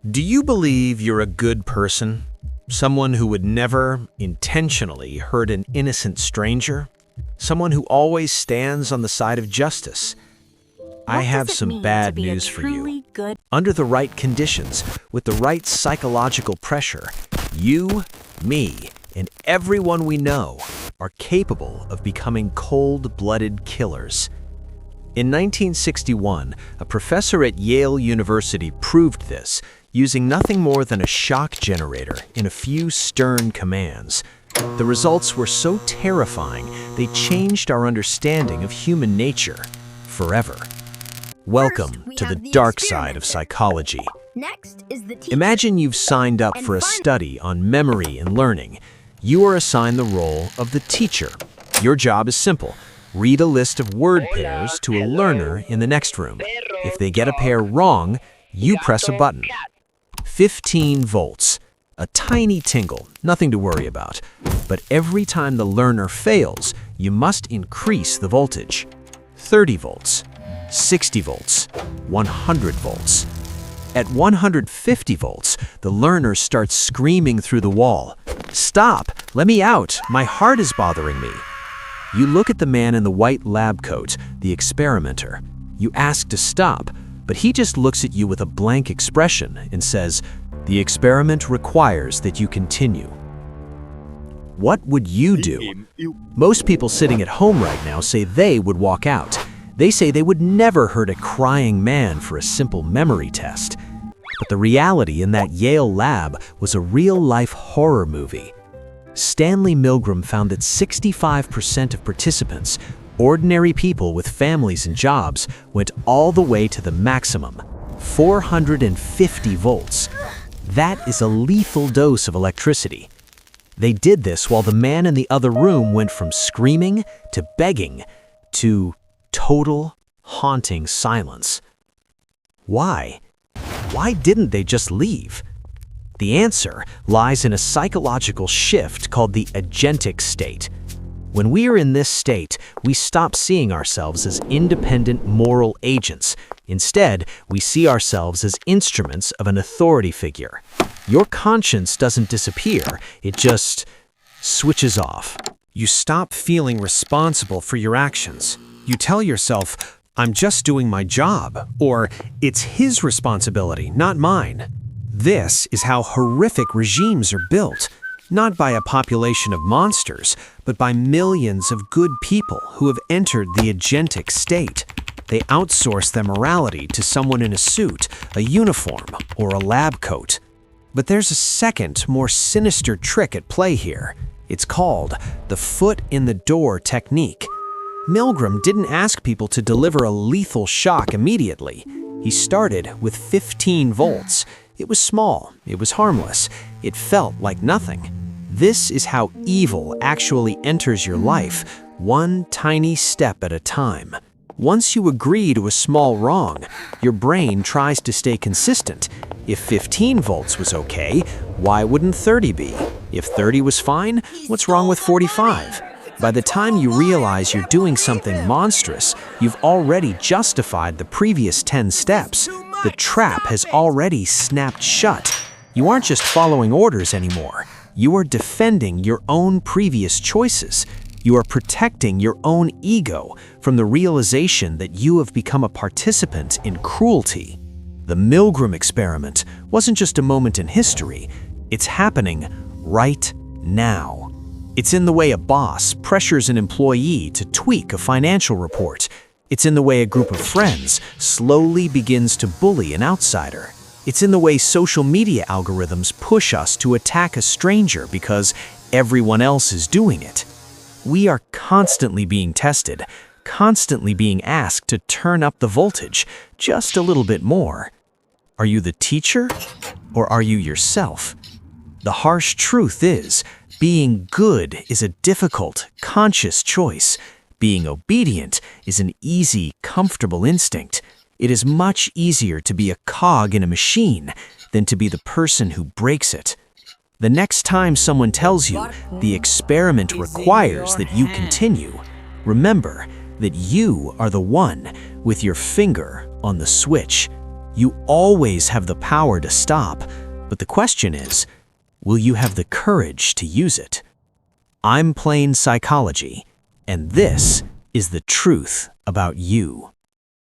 Do you believe you're a good person? Someone who would never intentionally hurt an innocent stranger? Someone who always stands on the side of justice? I have some bad news for you. Under the right conditions, with the right psychological pressure, you, me, and everyone we know are capable of becoming cold-blooded killers. In 1961, a professor at Yale University proved this using nothing more than a shock generator in a few stern commands. The results were so terrifying, they changed our understanding of human nature forever. Welcome to the dark side of psychology. Next is the teacher. Imagine you've signed up for a study on memory and learning. You are assigned the role of the teacher. Your job is simple. Read a list of word pairs to a learner in the next room. If they get a pair wrong, you press a button. 15 volts. A tiny tingle, nothing to worry about. But every time the learner fails, you must increase the voltage. 30 volts, 60 volts, 100 volts. At 150 volts, the learner starts screaming through the wall. "Stop! Let me out! My heart is bothering me!" You look at the man in the white lab coat, the experimenter. You ask to stop, but he just looks at you with a blank expression and says, "The experiment requires that you continue." What would you do? Most people sitting at home right now say they would walk out. They say they would never hurt a crying man for a simple memory test. But the reality in that Yale lab was a real-life horror movie. Stanley Milgram found that 65% of participants, ordinary people with families and jobs, went all the way to the maximum, 450 volts. That is a lethal dose of electricity. They did this while the man in the other room went from screaming to begging to total, haunting silence. Why? Why didn't they just leave? The answer lies in a psychological shift called the Agentic State. When we are in this state, we stop seeing ourselves as independent moral agents. Instead, we see ourselves as instruments of an authority figure. Your conscience doesn't disappear, it just switches off. You stop feeling responsible for your actions. You tell yourself, "I'm just doing my job," or "It's his responsibility, not mine." This is how horrific regimes are built, not by a population of monsters, but by millions of good people who have entered the agentic state. They outsource their morality to someone in a suit, a uniform, or a lab coat. But there's a second, more sinister trick at play here. It's called the foot-in-the-door technique. Milgram didn't ask people to deliver a lethal shock immediately. He started with 15 volts. It was small, it was harmless, it felt like nothing. This is how evil actually enters your life, one tiny step at a time. Once you agree to a small wrong, your brain tries to stay consistent. If 15 volts was okay, why wouldn't 30 be? If 30 was fine, what's wrong with 45? By the time you realize you're doing something monstrous, you've already justified the previous 10 steps. The trap has already snapped shut. You aren't just following orders anymore. You are defending your own previous choices. You are protecting your own ego from the realization that you have become a participant in cruelty. The Milgram Experiment wasn't just a moment in history. It's happening right now. It's in the way a boss pressures an employee to tweak a financial report. It's in the way a group of friends slowly begins to bully an outsider. It's in the way social media algorithms push us to attack a stranger because everyone else is doing it. We are constantly being tested, constantly being asked to turn up the voltage just a little bit more. Are you the teacher, or are you yourself? The harsh truth is, being good is a difficult, conscious choice. Being obedient is an easy, comfortable instinct. It is much easier to be a cog in a machine than to be the person who breaks it. The next time someone tells you the experiment requires that you continue, remember that you are the one with your finger on the switch. You always have the power to stop, but the question is, will you have the courage to use it? I'm Plain Psychology, and this is the truth about you.